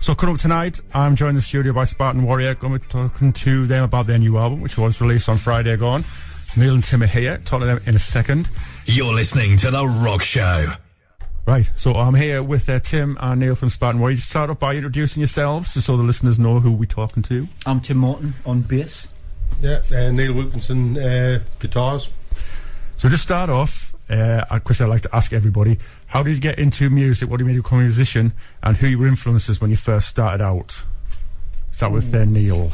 So coming up tonight, I'm joined in the studio by Spartan Warrior. Going to be talking to them about their new album, which was released on Friday gone. Neil and Tim are here. Talking to them in a second. You're listening to The Rock Show. Right, so I'm here with Tim and Neil from Spartan Warrior. Just start off by introducing yourselves, just so the listeners know who we're talking to. I'm Tim Morton on bass. Yeah, Neil Wilkinson, guitars. So just start off, a question I'd like to ask everybody. How did you get into music? What do you make you become a musician? And who were your influences when you first started out? Start with Neil.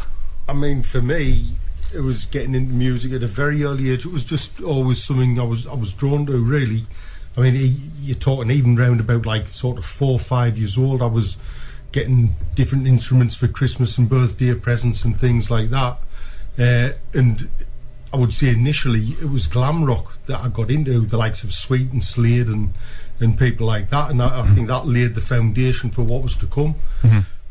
I mean, for me, it was getting into music at a very early age. It was just always something I was drawn to, really. I mean, you're talking even round about like sort of 4 or 5 years old. I was getting different instruments for Christmas and birthday presents and things like that. And I would say initially it was glam rock that I got into, the likes of Sweet and Slade and people like that, and I think that laid the foundation for what was to come,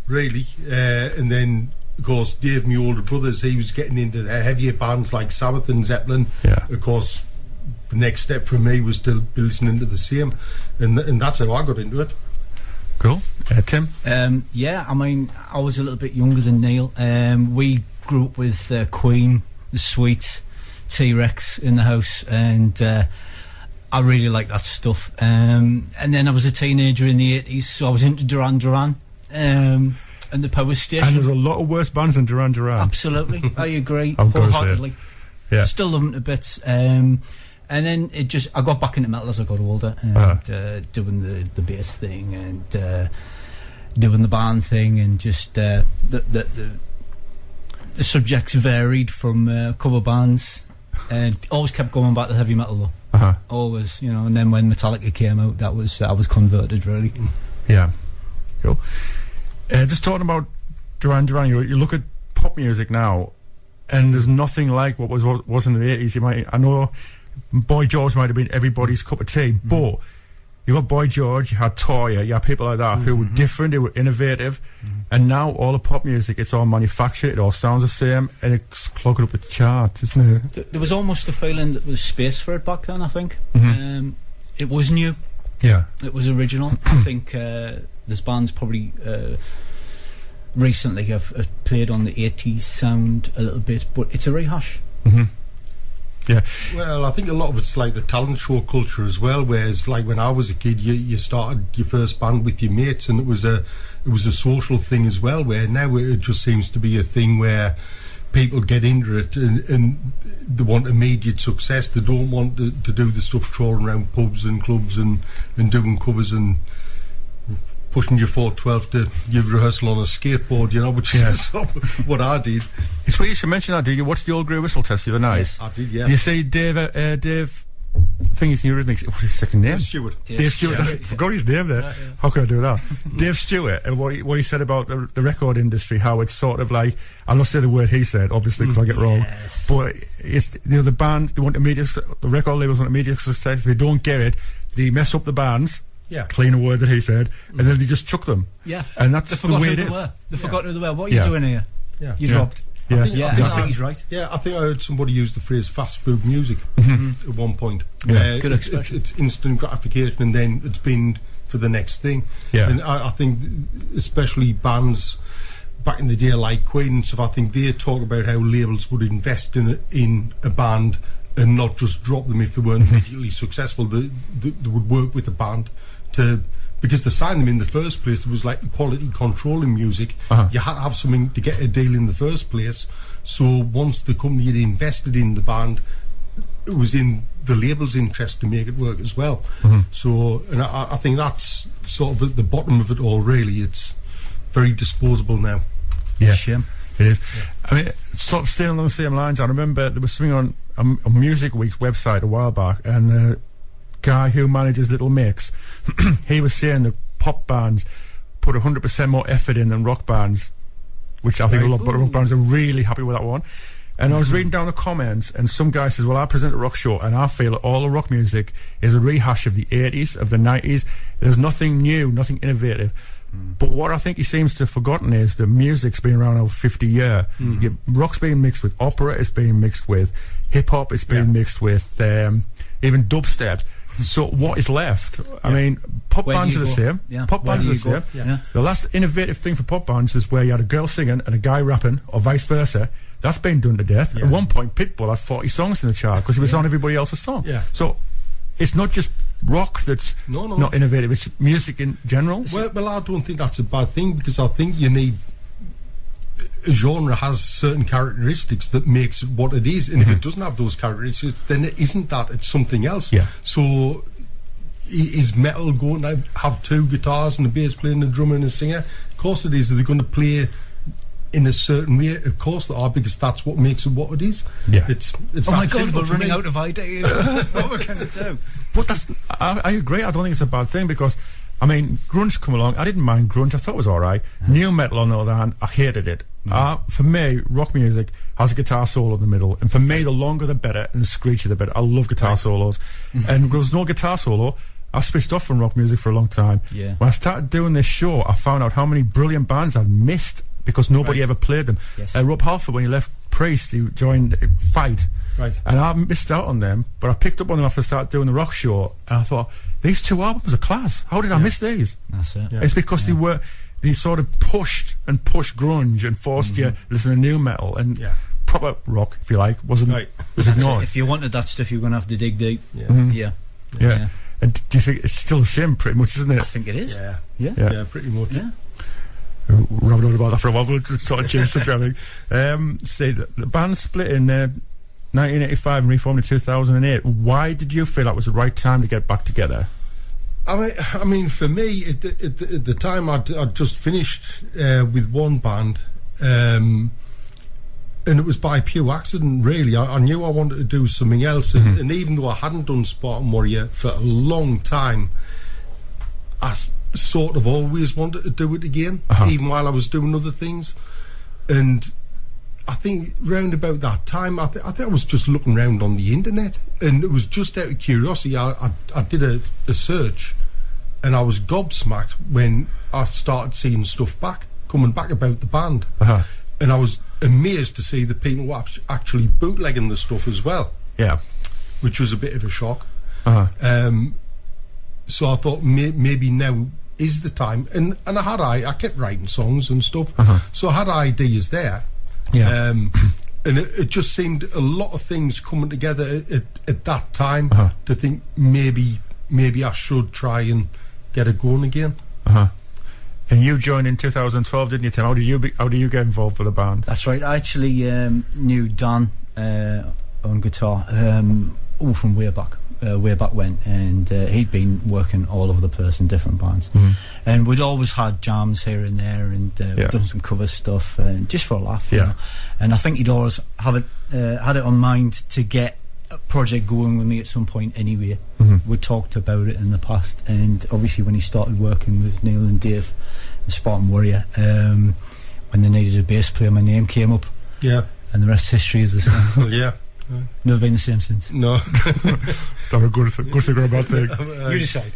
really. And then, of course, Dave, my older brother, he was getting into the heavier bands like Sabbath and Zeppelin. Yeah. Of course, the next step for me was to be listening to the same, and that's how I got into it. Cool. Tim? Yeah, I mean, I was a little bit younger than Neil. We grew up with Queen, the Sweet, T-Rex in the house, and I really liked that stuff. And then I was a teenager in the 80s, so I was into Duran Duran and the Power Station. And there's a lot of worse bands than Duran Duran. Absolutely, I agree I've got to say it. wholeheartedly. Yeah. Still love them to bits. And then I got back into metal as I got older, and doing the bass thing and doing the band thing, and just the subjects varied from cover bands, and always kept going back to heavy metal though. Always, you know. And then when Metallica came out, I was converted, really. Yeah, cool. Just talking about Duran Duran, you look at pop music now, and there's nothing like what was in the 80s. I know Boy George might have been everybody's cup of tea, but you got Boy George, you had Toyah, you had people like that who were different, they were innovative, and now all the pop music, it's all manufactured, it all sounds the same, and it's clogging up the charts, isn't it? There was almost a feeling that there was space for it back then, I think. It was new. Yeah. It was original. I think there's bands probably recently have played on the 80s sound a little bit, but it's a rehash. Yeah. Well, I think a lot of it's like the talent show culture as well, whereas like when I was a kid, you started your first band with your mates, and it was a social thing as well, where now it just seems to be a thing where people get into it and they want immediate success. They don't want to do the stuff trawling around pubs and clubs and doing covers and pushing your 412 to your rehearsal on a skateboard, you know, which is what I did. It's weird you should mention that. Did you watch the old grey whistle test the other night? Yes, I did, yeah. Do you see Dave thingy from Eurythmics? What's his second name? Dave Stewart. I forgot his name there. How could I do that? Dave Stewart, and what he said about the record industry, how it's sort of like, I'll not say the word he said, obviously, because I get wrong, but it's, you know, the band, they want immediate, the record labels want immediate success. If they don't get it, they mess up the bands. Yeah. Clean a word that he said, and then they just chuck them. Yeah. And that's the way it is. They forgot who they were. What are you doing here? Yeah. You dropped. I think he's right. Yeah, I think I heard somebody use the phrase fast food music at one point. Yeah. Good expression. It's instant gratification, and then it's been for the next thing. Yeah. And I think especially bands back in the day like Queen and stuff, I think they talk about how labels would invest in a band and not just drop them if they weren't immediately successful. They would work with a band because to sign them in the first place, there was like quality control in music. You had to have something to get a deal in the first place. So once the company had invested in the band, it was in the label's interest to make it work as well. So, and I think that's sort of at the bottom of it all, really. It's very disposable now. Yeah, shame. It is. Yeah. I mean, sort of staying along the same lines, I remember there was something on a Music Week's website a while back, and the guy who manages Little Mix, he was saying that pop bands put 100% more effort in than rock bands, which I think a lot of rock bands are really happy with that one. And I was reading down the comments, and some guy says, well, I present a rock show, and I feel that all the rock music is a rehash of the 80s, of the 90s. There's nothing new, nothing innovative. But what I think he seems to have forgotten is the music's been around over 50 years. Rock's being mixed with opera, it's being mixed with hip-hop, it's being mixed with even dubstep. So what is left? I mean, pop Where do bands you are the go? same. Yeah. Pop Where bands do are you the go? same. Yeah. The last innovative thing for pop bands is where you had a girl singing and a guy rapping, or vice versa. That's been done to death. Yeah. At one point, Pitbull had 40 songs in the chart because he was on everybody else's song. Yeah. So it's not just rock that's No. not innovative. It's music in general. Well, I don't think that's a bad thing, because I think you need, a genre has certain characteristics that makes it what it is, and if it doesn't have those characteristics, then it isn't that, it's something else. Yeah. So is metal going to have two guitars and a bass player and a drummer and a singer? Of course it is. Are they going to play in a certain way? Of course they are, because that's what makes it what it is. Yeah. It's Oh my that God, simple we're for running me. out of ideas. What we're going to do? But I agree. I don't think it's a bad thing, because I mean, grunge come along. I didn't mind grunge. I thought it was all right. New metal, on the other hand, I hated it. For me, rock music has a guitar solo in the middle, and for me, the longer the better, and the screechier the better. I love guitar solos, and there was no guitar solo. I switched off from rock music for a long time. Yeah. When I started doing this show, I found out how many brilliant bands I'd missed because nobody ever played them. Yes. Rob Halford, when he left Priest, he joined Fight. Right. And I missed out on them, but I picked up on them after I started doing the rock show, and I thought, these two albums are class. How did I miss these? That's it. Yeah. It's because they sort of pushed grunge and forced you to listen to new metal, and proper rock, if you like, was ignored. If you wanted that stuff, you're going to have to dig deep. Yeah. Yeah. And do you think it's still the same, pretty much, isn't it? I think it is. Yeah. Yeah. Pretty much. Yeah. We haven't known about that for a while. We'll sort of change subject, I think. Say the band split in 1985 and reformed in 2008. Why did you feel that was the right time to get back together? I mean, for me, at the time, I'd just finished with one band, and it was by pure accident, really. I knew I wanted to do something else, and even though I hadn't done Spartan Warrior for a long time, I sort of always wanted to do it again, even while I was doing other things. And I think round about that time, I think I was just looking around on the internet, and it was just out of curiosity. I did a search, and I was gobsmacked when I started seeing stuff coming back about the band, and I was amazed to see the people were actually bootlegging the stuff as well. Yeah, which was a bit of a shock. So I thought maybe now is the time, and I kept writing songs and stuff, so I had ideas there. Yeah. And it just seemed a lot of things coming together at that time to think maybe I should try and get it going again. And you joined in 2012, didn't you, Tim? How did you get involved with the band? That's right. I actually knew Dan on guitar from way back when, and he'd been working all over the place in different bands, and we'd always had jams here and there, and we'd done some cover stuff, just for a laugh, you know. And I think he'd always had it on mind to get a project going with me at some point anyway. We talked about it in the past, and obviously when he started working with Neil and Dave and Spartan Warrior, when they needed a bass player, my name came up, and the rest history is the same. Well, yeah. Never been the same since. No. It's not a good thing or a bad thing. You decide.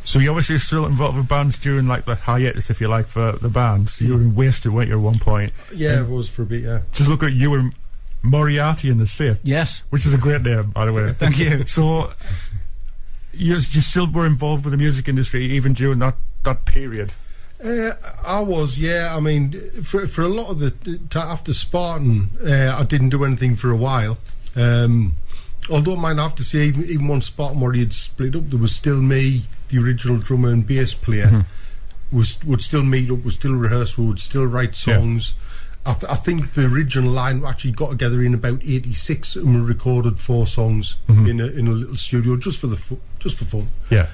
So you obviously still involved with bands during like the hiatus, if you like, for the band. So you were in Wasted, weren't you, at one point? Yeah, it was for a bit, yeah. Just look at you and Moriarty in the Sith. Yes. Which is a great name, by the way. Thank you. So you still were involved with the music industry even during that period? I was, yeah. I mean, for a lot of after Spartan, I didn't do anything for a while. Although I might have to say, even when Spartan Warrior had split up, there was still me, the original drummer and bass player, would still meet up, would still rehearse, we would still write songs. I think the original line actually got together in about '86, and we recorded 4 songs in a little studio just for fun. Yeah.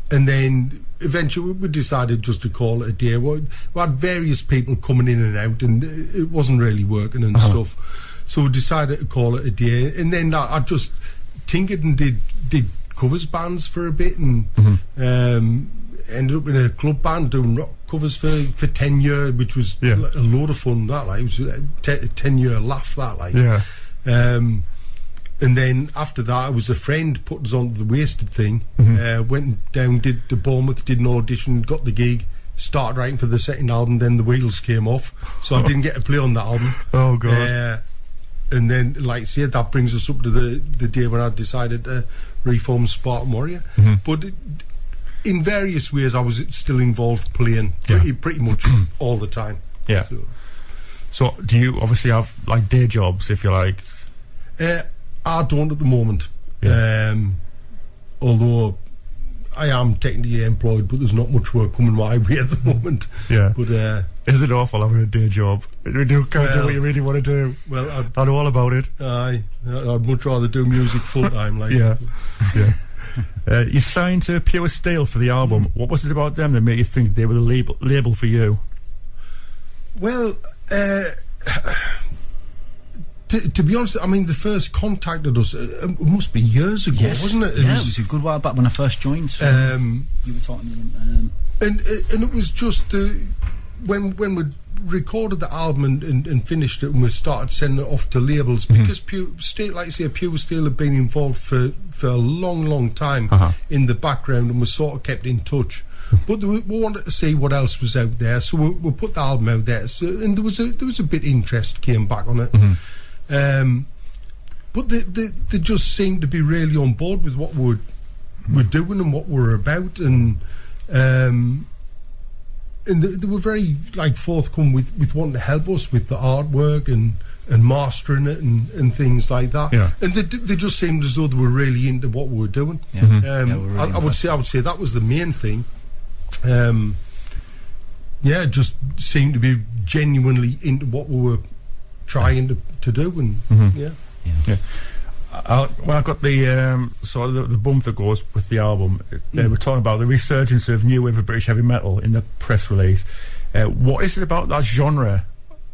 And then eventually we decided just to call it a day. We had various people coming in and out, and it wasn't really working and stuff. So we decided to call it a day. And then I just tinkered and did covers bands for a bit, and ended up in a club band doing rock covers for 10 years, which was a load of fun. That like, it was a 10-year laugh. That like, and then after that, it was a friend put us on the Wasted thing. Went down, did the Bournemouth, did an audition, got the gig, started writing for the second album. Then the wheels came off, so I didn't get to play on that album. Oh god! and then, like I said, that brings us up to the day when I decided to reform Spartan Warrior. But in various ways, I was still involved playing pretty much all the time. Yeah. So do you obviously have like day jobs, if you like? I don't at the moment. Although I am technically employed, but there's not much work coming my way at the moment. Yeah. But is it awful having a day job? You can't do what you really want to do. Well, I know all about it. I'd much rather do music full time. Like, yeah. You signed to Pure Steel for the album. What was it about them that made you think they were the label for you? Well, to be honest, I mean, the first contacted us, it must be years ago, wasn't it? It was a good while back when I first joined. So you were talking to them. And it was just when we recorded the album and finished it, and we started sending it off to labels, because Pure Steel, like I say, Pure Steel had been involved for a long time in the background, and we sort of kept in touch. But we wanted to see what else was out there, so we put the album out there. So, and there was a bit of interest came back on it. But they just seemed to be really on board with what we're doing and what we're about, and they were very like forthcoming with wanting to help us with the artwork and mastering it and things like that. And they just seemed as though they were really into what we were doing. I would say that was the main thing. It just seemed to be genuinely into what we were trying to do, and when I got the sort of the bump that goes with the album, they were talking about the resurgence of new wave of British heavy metal in the press release. What is it about that genre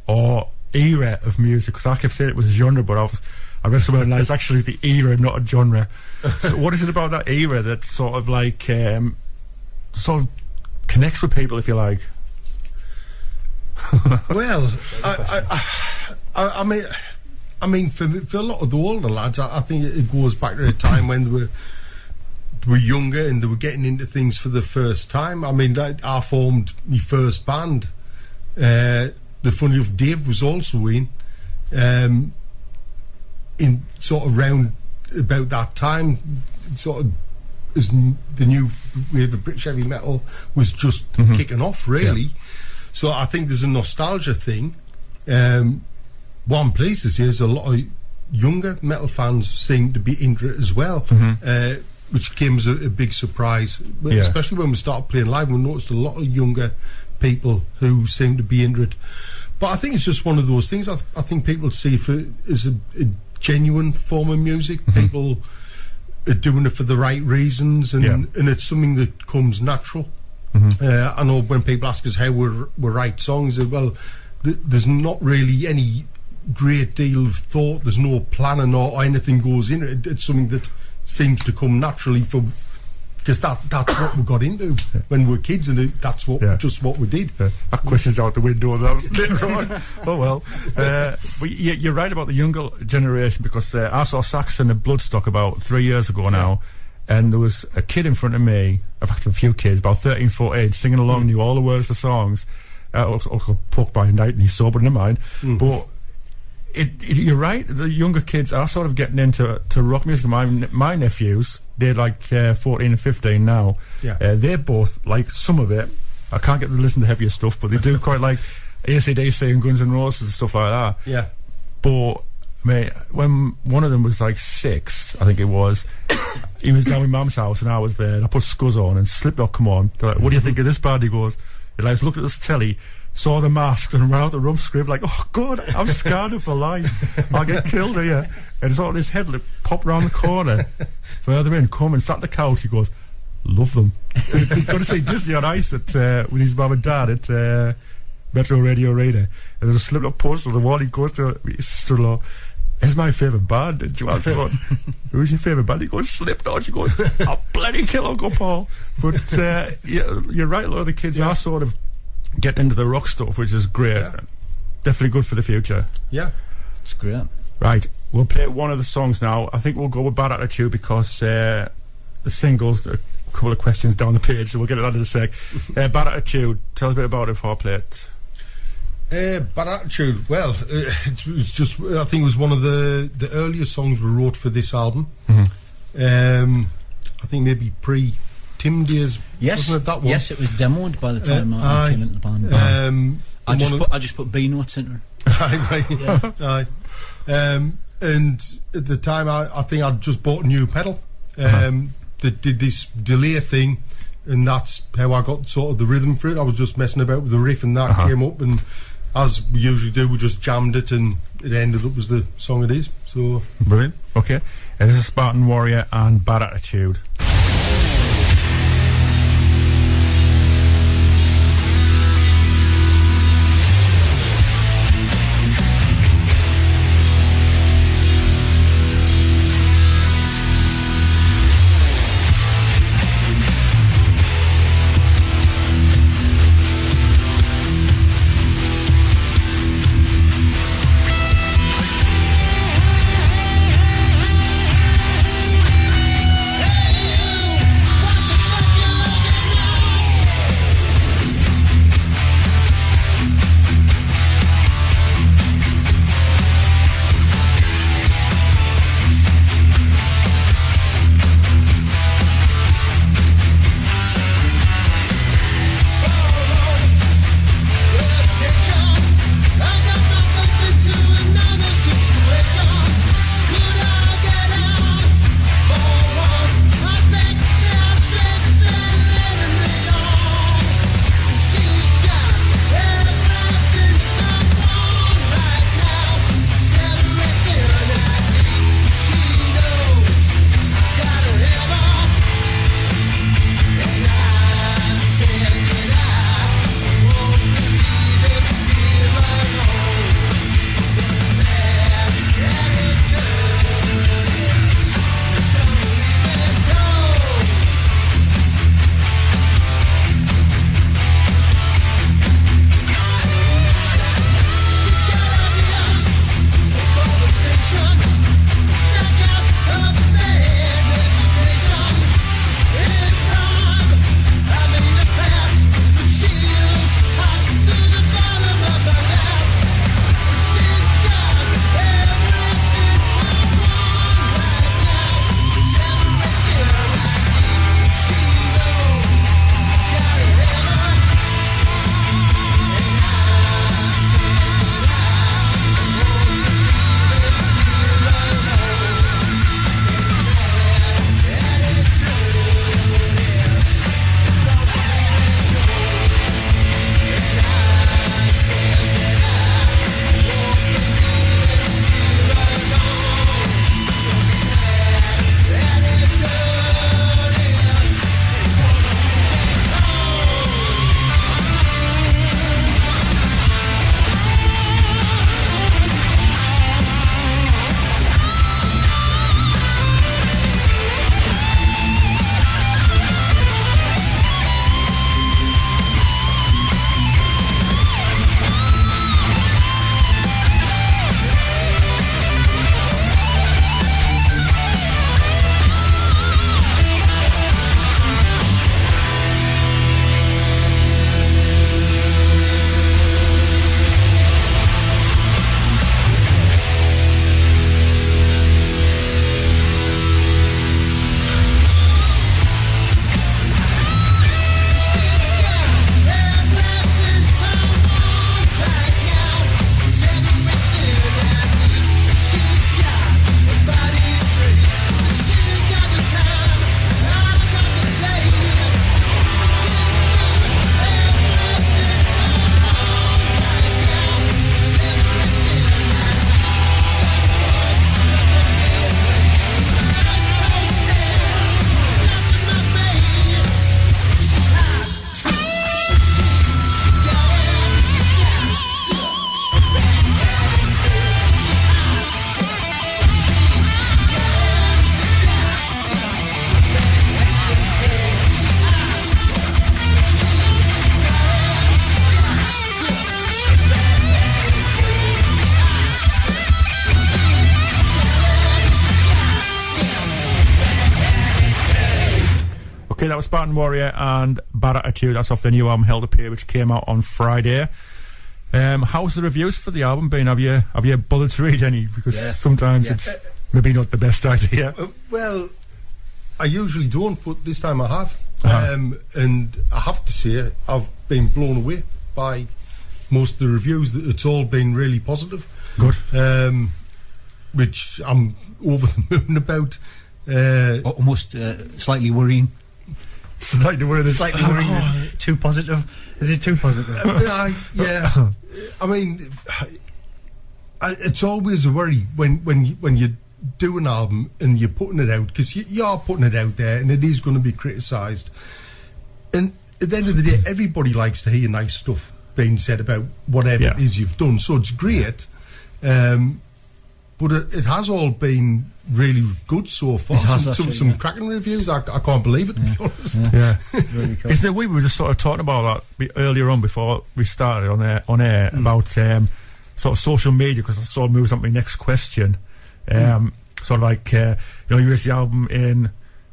or era of music? Because I kept saying it was a genre, but I read somewhere and it's actually the era, not a genre. So what is it about that era that sort of like sort of connects with people, if you like? Well, I mean, for a lot of the older lads, I think it goes back to a time when they were younger and they were getting into things for the first time. I mean, I formed my first band. The funny enough, Dave was also in sort of round about that time, sort of as the new wave of British heavy metal was just kicking off, really. So I think there's a nostalgia thing. What I'm pleased to see is a lot of younger metal fans seem to be into it as well, which came as a big surprise. Especially when we started playing live, we noticed a lot of younger people who seem to be into it. But I think it's just one of those things. I think people see it as a genuine form of music. People are doing it for the right reasons, and it's something that comes natural. I know when people ask us how we write songs, well, there's not really any great deal of thought. There's no planning or anything goes in it. It's something that seems to come naturally because that's what we got into when we were kids, and that's just what we did. That question's out the window later on. Oh well. But you're right about the younger generation, because I saw Saxon at Bloodstock about 3 years ago now, and there was a kid in front of me, in fact a few kids, about 13, 14, singing along, knew all the words of the songs. Also poked by a night and he's sober in the mind. But you're right, the younger kids are sort of getting into rock music. My nephews, they're like 14 and 15 now. They both like some of it. I can't get them to listen to heavier stuff, but they do quite like AC/DC and Guns N' Roses and stuff like that. But mate, when one of them was like 6, I think it was, he was down in Mum's house and I was there, and I put Scuzz on and Slipknot come on. They're like, what do you think of this band? He goes, he like looked at this telly, saw the masks and ran out the room screaming like, oh God, I'm scarred for life, I'll get killed here. And sort of this headlight popped round the corner further in, come and sat on the couch. He goes, love them. So he's going to see Disney on Ice with his mum and dad at Metro Radio Arena, and there's a Slipknot poster on the wall. He goes to his sister-in-law, it's my favourite band. And Joanne said, who's your favourite band? He goes, Slipknot. She goes, I'll bloody kill Uncle Paul. But you're right, a lot of the kids are sort of getting into the rock stuff, which is great. Definitely good for the future. It's great. Right, we'll play one of the songs now. I think we'll go with Bad Attitude, because the singles, a couple of questions down the page, so we'll get it out in a sec. Bad Attitude, tell us a bit about it before I play it. Bad Attitude. Well, it was just. I think it was one of the earlier songs we wrote for this album. I think maybe pre-Tim days. Yes, wasn't it that one? Yes, it was demoed by the time I came into the band. I just put B notes into it. Aye. And at the time, I think I'd just bought a new pedal that did this delay thing, and that's how I got sort of the rhythm for it. I was just messing about with the riff, and that came up, and as we usually do, we just jammed it, and it ended up as the song it is. So brilliant. Okay, this is Spartan Warrior and Bad Attitude. Okay, that was Spartan Warrior and Bad Attitude. That's off the new album Held Up Here, which came out on Friday. How's the reviews for the album been? Have you bothered to read any? Because sometimes it's maybe not the best idea. Well, I usually don't, but this time I have. And I have to say, I've been blown away by most of the reviews. It's all been really positive. Good. Which I'm over the moon about. Almost slightly worrying. Slightly worrying. Slightly worrying. Too positive. Is it too positive? Yeah. I mean, it's always a worry when you do an album and you're putting it out, because you are putting it out there and it is going to be criticised. And at the end of the day, everybody likes to hear nice stuff being said about whatever it is you've done. So it's great. But it has all been really good so far. Some cracking reviews. I can't believe it, to be honest. Yeah. Really cool. Isn't it? We were just sort of talking about that earlier on before we started on air about sort of social media, because that sort of moves on to my next question. Sort of like, you released the album in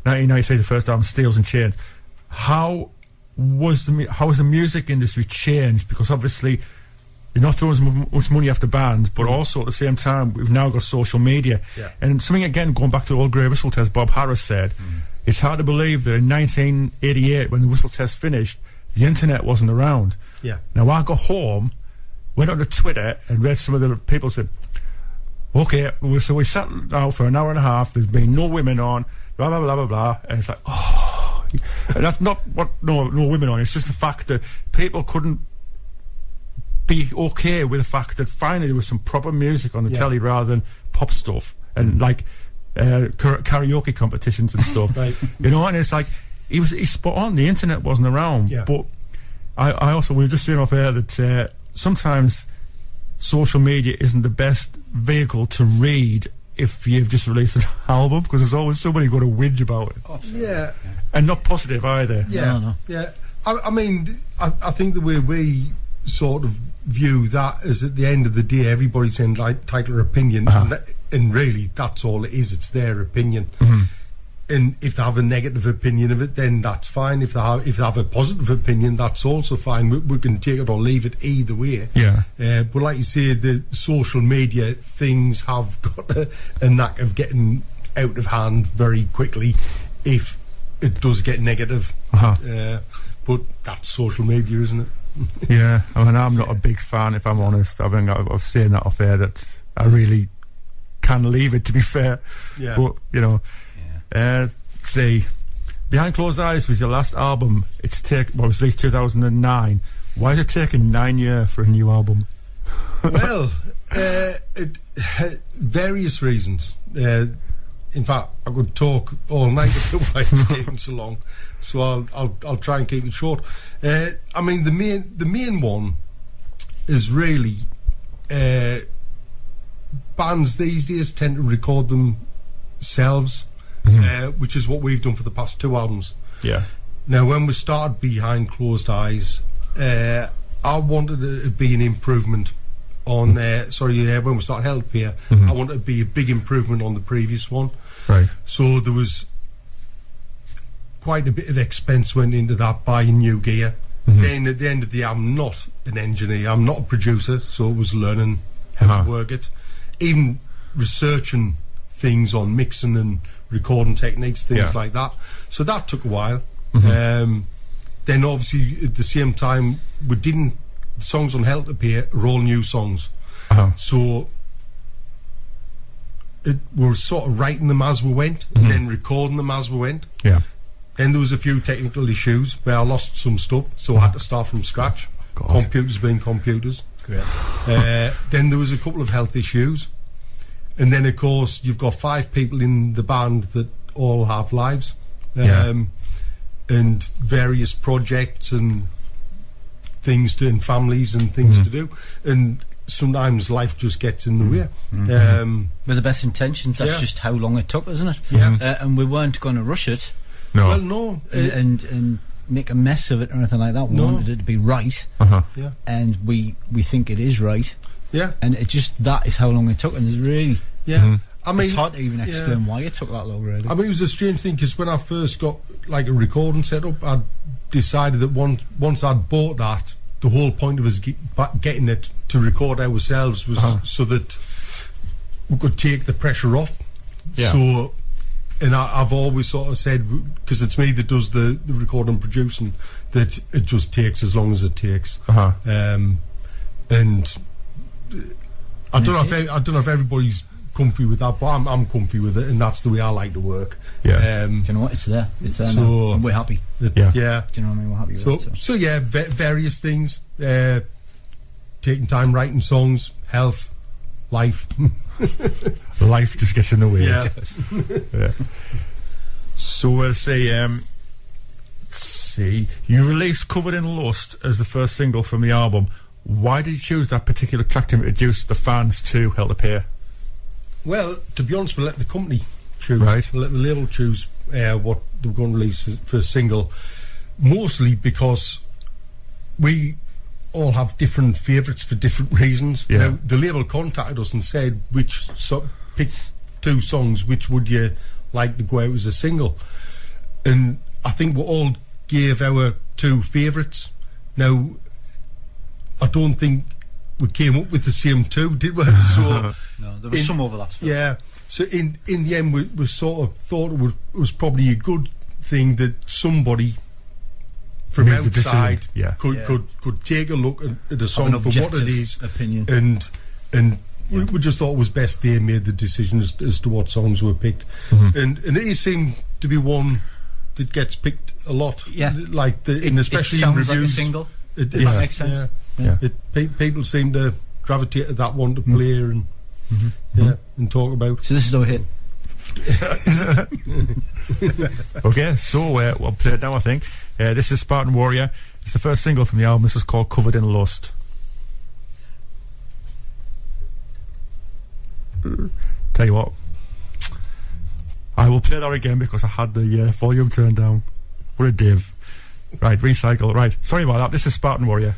1993, the first album, Steels and Chains. How has the music industry changed? Because obviously you're not throwing as much money after bands, but also at the same time we've now got social media. And something, again, going back to the old grey whistle test Bob Harris said, it's hard to believe that in 1988, when the whistle test finished, the internet wasn't around. Now I got home, went onto Twitter and read some of the people said, okay, so we sat now for an hour and a half, there's been no women on, blah blah blah blah blah, and it's like, and that's not what no women on, it's just the fact that people couldn't be okay with the fact that finally there was some proper music on the telly rather than pop stuff and like karaoke competitions and stuff. And it's like he's spot on, the internet wasn't around. But I also, we were just saying off air that sometimes social media isn't the best vehicle to read if you've just released an album, because there's always somebody going to whinge about it. And not positive either. I mean, I think the way we sort of view that is, at the end of the day, everybody's saying like title or opinion, and really that's all it is. It's their opinion. And if they have a negative opinion of it, then that's fine. If they have a positive opinion, that's also fine. We can take it or leave it either way. But like you say, the social media things have got a knack of getting out of hand very quickly if it does get negative. But that's social media, isn't it? I mean, I'm not a big fan, if I'm honest. I mean, I've seen that off air that I really can leave it, to be fair. But see, Behind Closed Eyes was your last album. It was released 2009. Why is it taking 9 years for a new album? Well, various reasons. In fact, I could talk all night about why it's taking so long. So I'll try and keep it short. I mean, the main one is really bands these days tend to record themselves. Which is what we've done for the past 2 albums. Now, when we started Behind Closed Eyes, I wanted it to be an improvement on when we started Help Here, I wanted it to be a big improvement on the previous one. So there was quite a bit of expense went into that, buying new gear. Then at the end of the day, I'm not an engineer, I'm not a producer, so it was learning how to work it, even researching things on mixing and recording techniques, things like that. So that took a while. Then obviously at the same time, the songs on Help Appear are all new songs. So we were sort of writing them as we went, and then recording them as we went. Then there was a few technical issues where I lost some stuff, so I had to start from scratch. Computers being computers. Then there was a couple of health issues. And then, of course, you've got 5 people in the band that all have lives, and various projects and things to, and families and things to do. And sometimes life just gets in the way. With the best intentions, that's just how long it took, isn't it? And we weren't going to rush it. Well, no. And make a mess of it or anything like that. We wanted it to be right. And we think it is right. And it just, that is how long it took, and it's really I mean, it's hard to even explain why it took that long, really. I mean, it was a strange thing, because when I first got like a recording set up, I decided that once I'd bought that, the whole point of us getting it to record ourselves was so that we could take the pressure off. Yeah. So, and I've always sort of said, because it's me that does the recording and producing, that it just takes as long as it takes. And I don't know if everybody's comfy with that, but I'm comfy with it, and that's the way I like to work. Yeah. Do you know what? It's there So- now. And we're happy. Yeah. Yeah. Do you know what I mean? We're happy with So, it. so yeah, various things. Taking time writing songs, health, life. Life just gets in the way. Yeah. Yeah. So we'll say, you released "Covered in Lust" as the first single from the album. Why did you choose that particular track to introduce the fans to Hell to Pay? Well, to be honest, we let the company choose. Right. We let the label choose what they were going to release for a single. Mostly because we all have different favourites for different reasons. Yeah. Now, the label contacted us and said, pick 2 songs, which would you like to go out as a single? And I think we all gave our 2 favourites. Now, I don't think we came up with the same 2, did we? So No, there was some overlaps. yeah. So in the end, we sort of thought it was probably a good thing that somebody from Made the decision. outside Yeah. could take a look at a song an for what it objective is, opinion. and we just thought it was best they made the decision as to what songs were picked, and it seemed to be one that gets picked a lot. Yeah. Like especially it in sounds reviews. like a single. If that makes sense. Yeah. People seem to gravitate to that one to play and and talk about. So this is our hit. Okay, so we'll play it now, I think. This is Spartan Warrior. It's the first single from the album. This is called "Covered in Lust." Tell you what, I will play that again because I had the volume turned down. What a div. Right, recycle. Right, sorry about that. This is Spartan Warrior.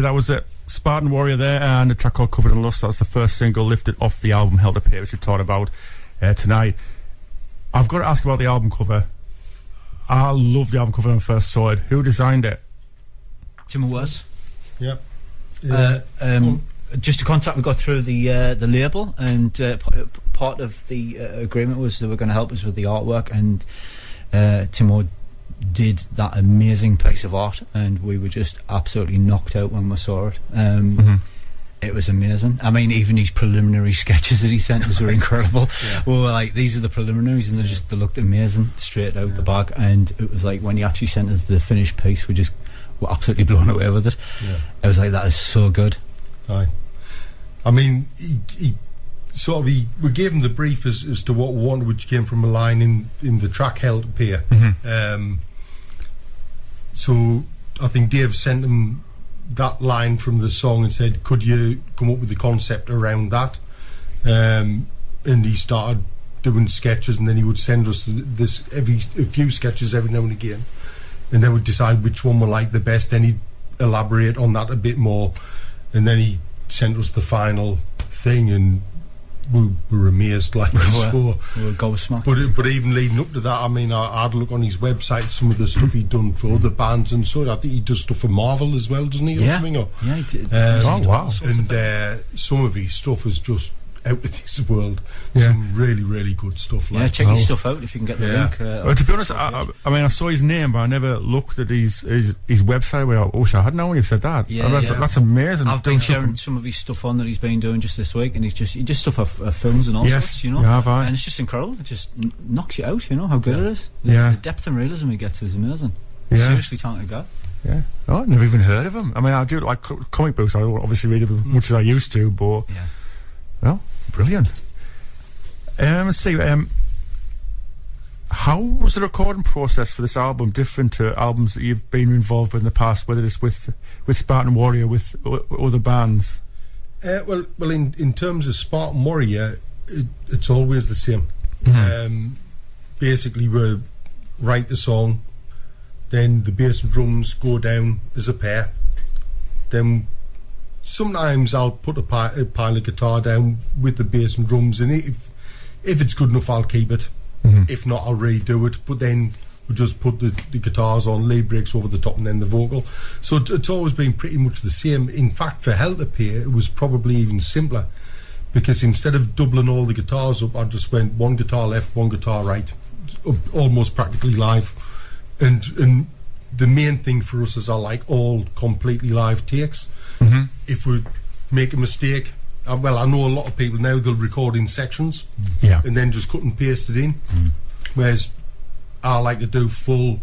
that was it. Spartan Warrior there, and a track called Covered in Lust. That's the first single lifted off the album Held Up Here, which we talked about tonight. I've got to ask about the album cover. I love the album cover when I first saw it. Who designed it? Tim West. Yeah. Just a contact we got through the label, and part of the agreement was they were going to help us with the artwork, and Timo did that amazing piece of art, and we were just absolutely knocked out when we saw it. It was amazing. I mean, even his preliminary sketches that he sent us were incredible. We were like, these are the preliminaries, and they looked amazing straight out the bag. And it was like, when he actually sent us the finished piece, we just were absolutely blown away with it. It was like, that is so good. Aye. I mean, we gave him the brief as to what we wanted, which came from a line in the track Held Up Here. So I think Dave sent him that line from the song and said, could you come up with a concept around that? And he started doing sketches, and then he would send us a few sketches every now and again, and then we'd decide which one we liked the best. Then he'd elaborate on that a bit more, and then he sent us the final thing, and we were amazed, like, we so. were gobsmacked. But even leading up to that, I mean, I had a look on his website, some of the stuff he'd done for other bands, and so I think he does stuff for Marvel as well, doesn't he? Or something, or, he did. Oh, wow. And some of his stuff is just out of this world. Some really, really good stuff. Like, check his stuff out if you can get the link. Well, to be honest, I mean, I saw his name, but I never looked at his website. Where I wish I had known when you said that. That's amazing. I've been sharing some of his stuff on that he's been doing just this week, and he just stuff of films and all sorts, you know. And it's just incredible. It just knocks you out, you know, how good it is. The depth and realism he gets is amazing. Seriously talented guy. Yeah. Oh, I've never even heard of him. I mean, I do like comic books. I don't obviously read as much as I used to, but well, brilliant. Let's see. How was the recording process for this album different to albums that you've been involved with in the past, whether it's with Spartan Warrior, with other bands? Well, in terms of Spartan Warrior, it's always the same. Basically, we write the song, then the bass and drums go down as a pair. Then sometimes I'll put a pile of guitar down with the bass and drums, and if it's good enough, I'll keep it. If not, I'll redo it. But then we just put the guitars on, lead breaks over the top, and then the vocal. So it's always been pretty much the same. In fact, for Held Up Here, it was probably even simpler, because instead of doubling all the guitars up, I just went one guitar left, one guitar right, almost practically live. And the main thing for us is I like all completely live takes. If we make a mistake, well, I know a lot of people now, they'll record in sections and then just cut and paste it in, whereas I like to do full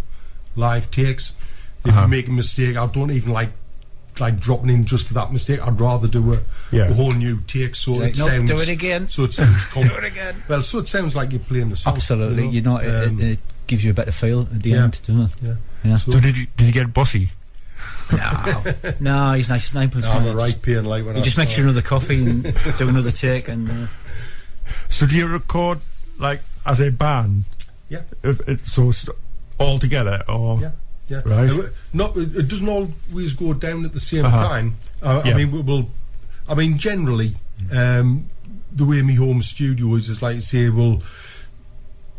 live takes. If you make a mistake, I don't even like dropping in just for that mistake. I'd rather do a whole new take, so it sounds, do it again. So it sounds do it again. Well, so it sounds like you're playing the song. Absolutely, it gives you a better feel at the end, doesn't it? So did you get bossy? No, he's nice. I'm a right pain like when he just makes you another coffee and do another take. And so do you record like as a band? So all together, or right? It doesn't always go down at the same time. I mean, generally, the way my home studio is like, say, we'll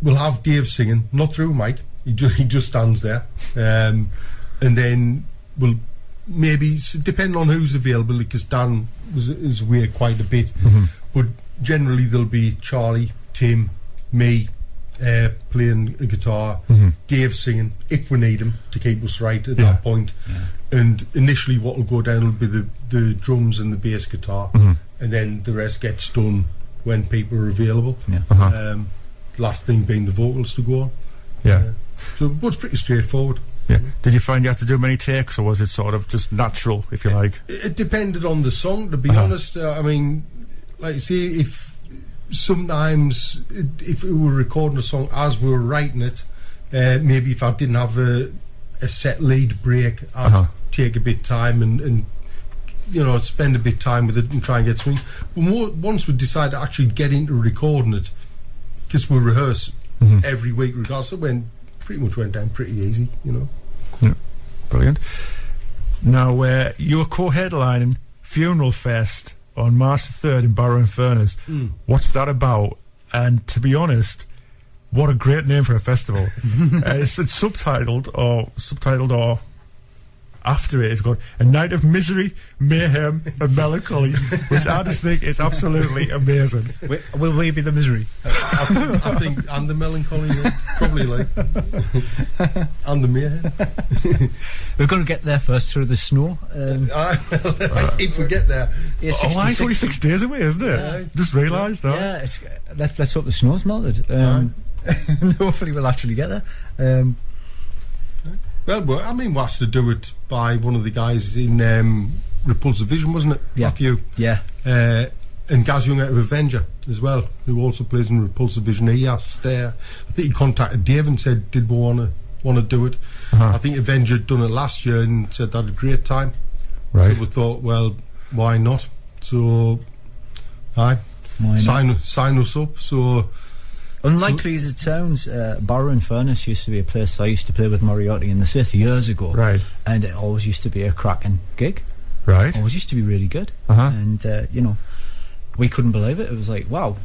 have Dave singing, not through Mike. He just stands there, and then we'll maybe, depending on who's available, because Dan is away quite a bit, but generally there'll be Charlie, Tim, me playing a guitar, Dave singing if we need him to keep us right at that point. And initially what will go down will be the drums and the bass guitar, and then the rest gets done when people are available. Last thing being the vocals to go on. So it's pretty straightforward. Did you find you had to do many takes, or was it sort of just natural, if you like? It depended on the song, to be honest. I mean, like, see, if sometimes if we were recording a song as we were writing it, maybe if I didn't have a set lead break, I'd take a bit time and spend a bit of time with it and try and get something. But once we decide to actually get into recording it, because we rehearse every week regardless, it pretty much went down pretty easy, Brilliant. Now, you were co-headlining Funeral Fest on March the 3rd in Barrow-in-Furness. What's that about? And to be honest, what a great name for a festival. It's subtitled or after it is called A Night of Misery, Mayhem and Melancholy, which I just think is absolutely amazing. Will we be the misery? I think I'm the melancholy, probably like, I'm the mayhem. We're going to get there first through the snow. If we get there. It's only 6 days away, isn't it? Yeah. Just realised that. Yeah, let's hope the snow's melted. And hopefully we'll actually get there. Well, I mean, we asked to do it by one of the guys in Repulsive Vision, wasn't it? Yeah. Matthew. Yeah. And Gaz Young out of Avenger as well, who also plays in Repulsive Vision. He asked, I think he contacted Dave and said, did we want to do it? I think Avenger had done it last year and said they had a great time. Right. So we thought, well, why not? So, sign us up. So, unlikely as it sounds, Barrow-in-Furness used to be a place I used to play with Moriarty and the Sith years ago. Right. And it always used to be a cracking gig. Right. Always used to be really good. And, we couldn't believe it. It was like, wow,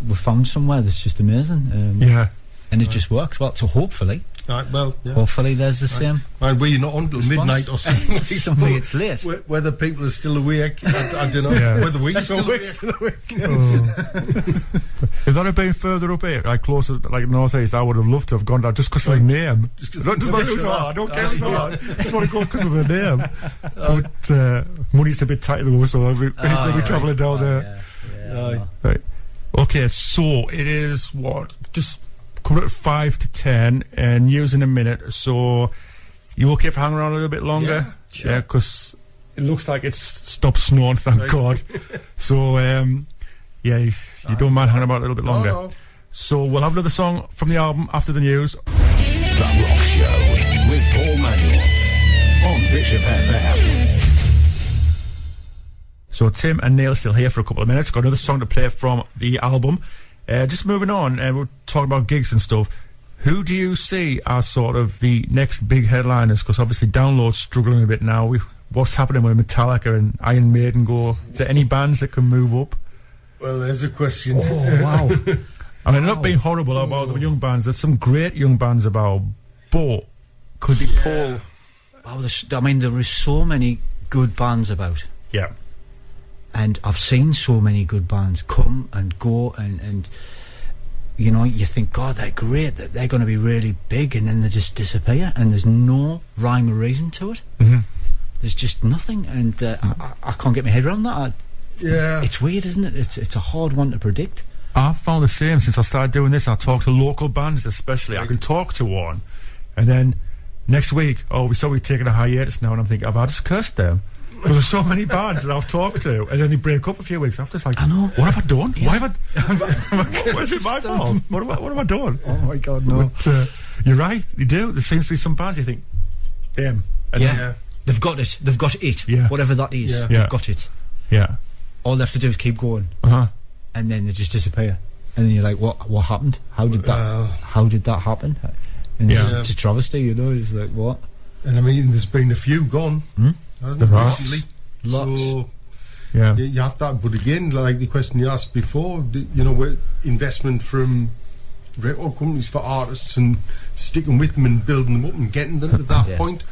we found somewhere that's just amazing. Yeah. And it just works well. So hopefully there's the same. And we're not until midnight or something. Something it's late. Whether people are still awake, I don't know. Yeah. Whether we're still awake. If that had been further up here, like closer, like north east, I would have loved to have gone down just because of the name. I don't care. I just want to go because of the name. But money's a bit tight at the moment, so we'll be travelling down there. Right. Okay, so it is just coming at 5 to 10 and news in a minute. So you okay for hanging around a little bit longer? Yeah, because it looks like it's stopped snowing, thank God. So you don't mind hanging about a little bit longer. No. So we'll have another song from the album after the news. The Rock Show with Paul Manuel on Bishop FM. So Tim and Neil still here for a couple of minutes. Got another song to play from the album. Just moving on, and we're talking about gigs and stuff. Who do you see as sort of the next big headliners? Because obviously Download's struggling a bit now. What's happening when Metallica and Iron Maiden go? Is there any bands that can move up? Well, there's a question. Oh, wow. I mean, not being horrible about the young bands. There's some great young bands about, but could they pull? Oh, there is so many good bands about. Yeah. And I've seen so many good bands come and go, and you think, God, they're great, that they're going to be really big, and then they just disappear, and there's no rhyme or reason to it. Mm-hmm. There's just nothing, and I can't get my head around that. It's weird, isn't it? It's a hard one to predict. I've found the same since I started doing this. I talk to local bands, especially. I can talk to one, and then next week, we're taking a hiatus now, and I'm thinking, have I just cursed them? Because there's so many bands that I've talked to, and then they break up a few weeks after. It's like, I know. What have I done? Yeah. Why have I? Is it my fault? What have I done? Oh my God, no. But, you're right. You do. There seems to be some bands you think, them. And they've got it. They've got it. Yeah. Whatever that is, they've got it. Yeah. All they have to do is keep going, and then they just disappear. And then you're like, what happened? How did that happen? And it's a travesty, It's like, what? And I mean, there's been a few gone. Hasn't There it, are. recently? Lots. So, Yeah. you have that. But again, like the question you asked before, investment from record companies for artists and sticking with them and building them up and getting them to that point.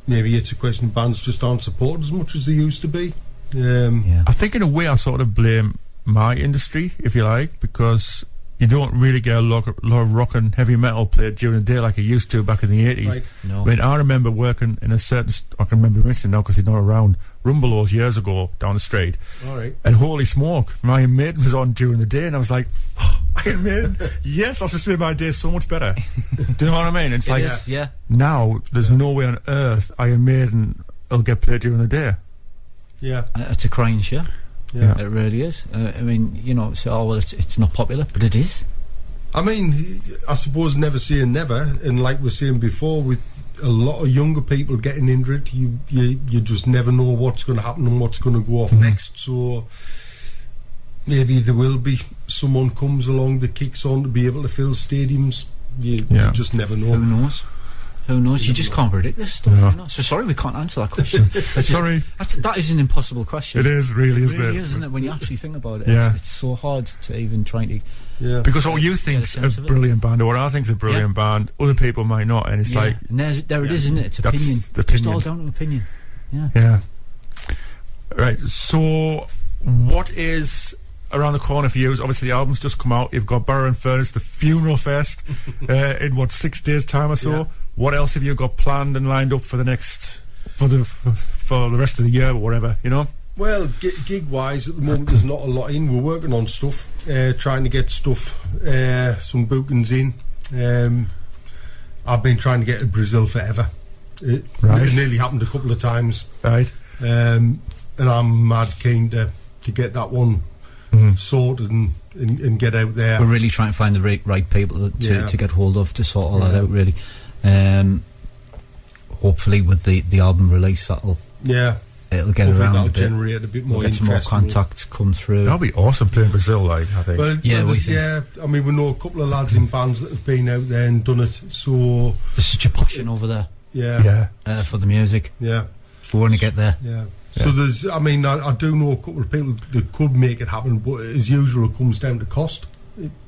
Maybe it's a question of bands just aren't supported as much as they used to be. I think in a way I sort of blame my industry, if you like, because you don't really get a lot of rock and heavy metal played during the day like you used to back in the 80s. Right. No. I mean, I remember working in a certain... I can remember Winston now because he's not around. Rumbelows years ago down the street. All right. And holy smoke, my Iron Maiden was on during the day, and I was like, Iron Maiden, yes, that's just made my day so much better. Do you know what I mean? It's now there's no way on earth Iron Maiden will get played during the day. Yeah. It's a crying shame. Yeah. It really is. I mean, it's not popular, but it is. I mean, I suppose never say never, and like we were saying before, with a lot of younger people getting into it, you just never know what's going to happen and what's going to go off next. So maybe there will be someone comes along that kicks on to be able to fill stadiums. You just never know. Who knows? Who knows? You just can't predict this stuff. No. You know? So sorry, we can't answer that question. Sorry. That is an impossible question. It is, really, It isn't really it? is, isn't it? When you actually think about it, Yeah. it's so hard to even try to. Yeah. Because what you think's sense a of it. brilliant band, or what I think's a brilliant band, other people might not, and it's like, and there it is, isn't it? It's That's opinion. the Just opinion. all down to opinion. Yeah. yeah. Right, so what is around the corner for you? Obviously the album's just come out. You've got Barrow and Furnace, the Funeral Fest, in what, 6 days time or so? Yeah. What else have you got planned and lined up for the next, for the rest of the year or whatever, you know? Well, gig wise, at the moment there's not a lot in. We're working on stuff, trying to get stuff, some bookings in. I've been trying to get to Brazil forever. It nearly happened a couple of times. Right. And I'm mad keen to get that one sorted and get out there. We're really trying to find the right people to get hold of to sort all that out, really. Hopefully with the album release, it'll get Hopefully around that'll a bit. generate a bit more We'll get some more interest. contacts come through. That'll be awesome playing Brazil, like, I think. Well, Yeah, we think. I mean, we know a couple of lads in bands that have been out there and done it. So There's such a passion over there Yeah. for the music. yeah. We want to get there. So there's, I mean, I do know a couple of people that could make it happen, but as usual, it comes down to cost,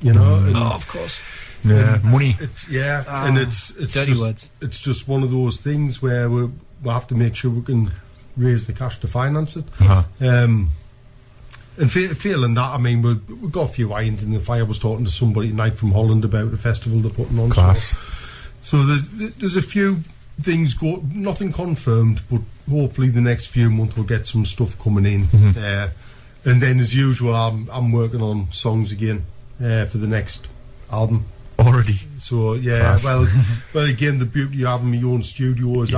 you know. And of course. Yeah, money. It's and it's Dirty just, words. It's just one of those things where we have to make sure we can raise the cash to finance it. And feeling that, I mean, we've got a few irons in the fire. I was talking to somebody tonight from Holland about a festival they're putting on. Class. So there's a few things nothing confirmed, but hopefully the next few months we'll get some stuff coming in. And then as usual, I'm working on songs again for the next album. Already. So Class. well again, the beauty of having my own studio is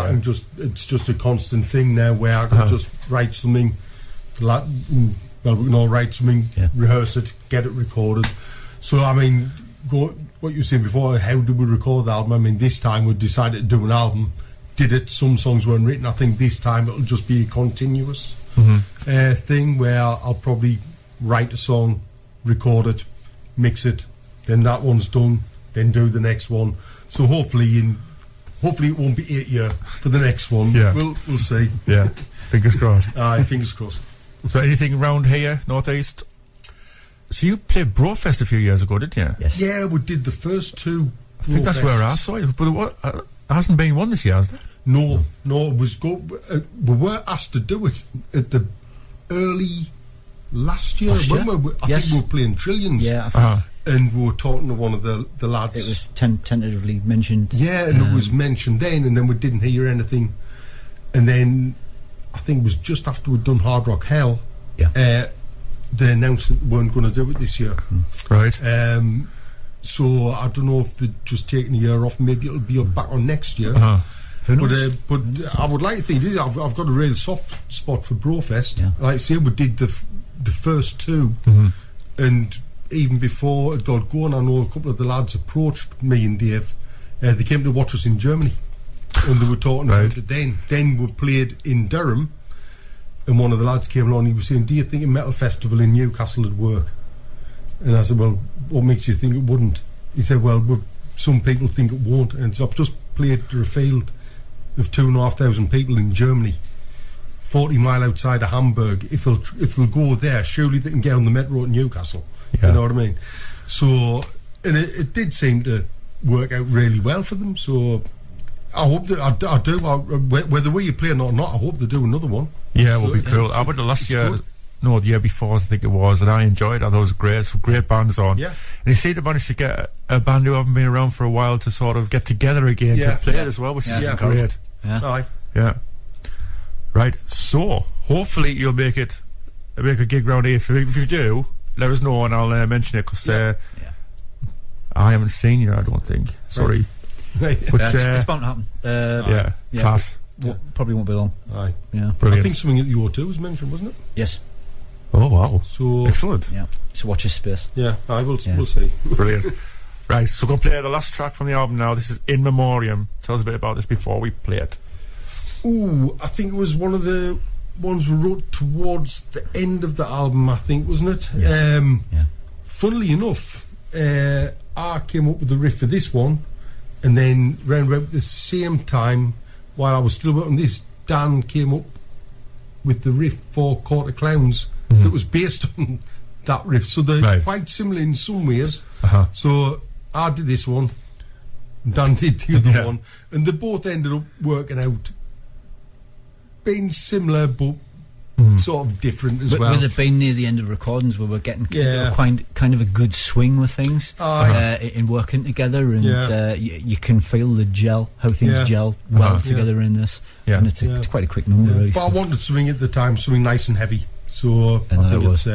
it's just a constant thing now where I can just write something. Well, we can all write something, rehearse it, get it recorded. So I mean, what you were saying before, how did we record the album? I mean, this time we decided to do an album, did it, some songs weren't written. I think this time it'll just be a continuous thing where I'll probably write a song, record it, mix it, then that one's done, then do the next one. So hopefully it won't be 8 years for the next one. Yeah. We'll see. Yeah, fingers crossed. Fingers crossed. So anything around here, northeast? So you played Brofest a few years ago, didn't you? Yes. Yeah, we did the first two. I think that's where I saw it. But there hasn't been one this year, has there? No, it was good. We were asked to do it at the early last year. Last year? I Yes. think we were playing Trillions. Yeah, I think And we were talking to one of the lads. it was tentatively mentioned. Yeah, and it was mentioned then, and then we didn't hear anything. And then I think it was just after we'd done Hard Rock Hell. Yeah. They announced that they weren't going to do it this year. Right. So I don't know if they're just taking a year off. Maybe it'll be back on next year. Who knows? But I would like to think I've got a real soft spot for Brofest. Yeah. Like I say, we did the first two, and even before it got going, I know a couple of the lads approached me and Dave. They came to watch us in Germany, and they were talking about it then. Then we played in Durham, and one of the lads came along. He was saying, "Do you think a metal festival in Newcastle would work?" And I said, "Well, what makes you think it wouldn't?" He said, "Well, some people think it won't." And so I've just played to a field of 2,500 people in Germany, 40 mile outside of Hamburg. If they'll go there, surely they can get on the metro to Newcastle. Yeah. You know what I mean? So, and it did seem to work out really well for them. So I hope that I do. Whether we play or not, I hope they do another one. Yeah, it So will be cool. I went to last it's year. good. No, the year before, I think it was, and I enjoyed it. I thought it was great. Some great bands on. Yeah. And they seem to manage to get a band who haven't been around for a while to sort of get together again to play it as well, which is great. Yeah. Aye. Yeah. Right. So hopefully you'll make a gig round here. If you do, let us know and I'll mention it because I haven't seen you. I don't think. Sorry. Right. But It's bound to happen. yeah, class. Probably won't be long. Aye. Yeah. Brilliant. I think something at the O2 was mentioned, wasn't it? Yes. Oh wow. So Excellent. Yeah. So watch this space. yeah, we'll Yeah. see. Brilliant. Right, so we're going to play the last track from the album now. This is In Memoriam. Tell us a bit about this before we play it. Ooh, I think it was one of the ones we wrote towards the end of the album, I think, wasn't it? Yes. Yeah. Funnily enough, I came up with the riff for this one, and then round about the same time, while I was still working this, Dan came up with the riff for Quarter Clowns that was based on that riff. So they're quite similar in some ways. So I did this one, Dan did the other one, and they both ended up working out being similar but sort of different as well. With it being near the end of recordings, where we're getting kind of a good swing with things in working together, and you can feel the gel, how things gel well together in this. And it's quite a quick number, really. But I wanted something at the time, something nice and heavy. So I think it's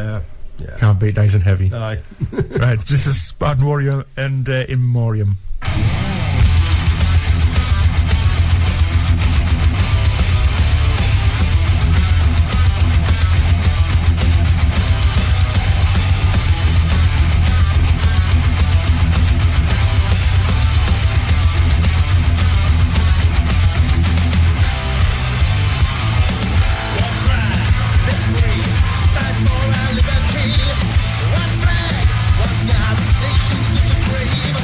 can't beat nice and heavy. Aye. Right, this is Spartan Warrior and In Memoriam. One flag, one God, nations of the brave.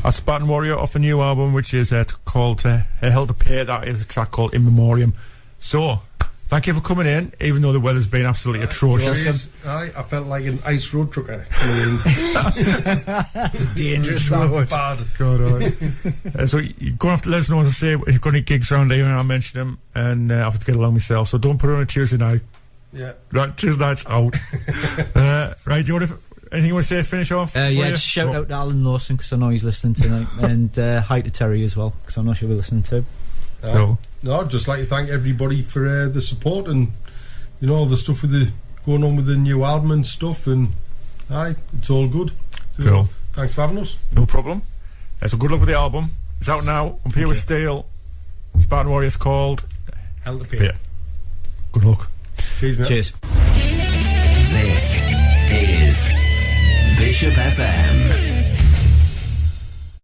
A Spartan Warrior off the new album, which is called Hell to Pay. That is a track called In Memoriam. So, thank you for coming in, even though the weather's been absolutely atrocious. I felt like an ice road trucker. It's a dangerous road. Bad. God, so you're going to have to let us know, as I say, if you've got any gigs around here, and I'll mention them, and I'll have to get along myself. So don't put it on a Tuesday night. Yeah. Right, Tuesday night's out. Right, do you want to... Anything you want to say to finish off? Yeah, just shout out to Alan Lawson, because I know he's listening tonight, and hi to Terry as well, because I know she'll be listening too. Cool. No, I'd just like to thank everybody for the support and, you know, the stuff with the going on with the new album and stuff, and it's all good. So, Cool. Thanks for having us. No problem. So good luck with the album. It's out now. I'm here with Steel. Spartan Warriors called Hell to Pay. Yeah. Good luck. Cheers, mate. Cheers. This is Bishop FM.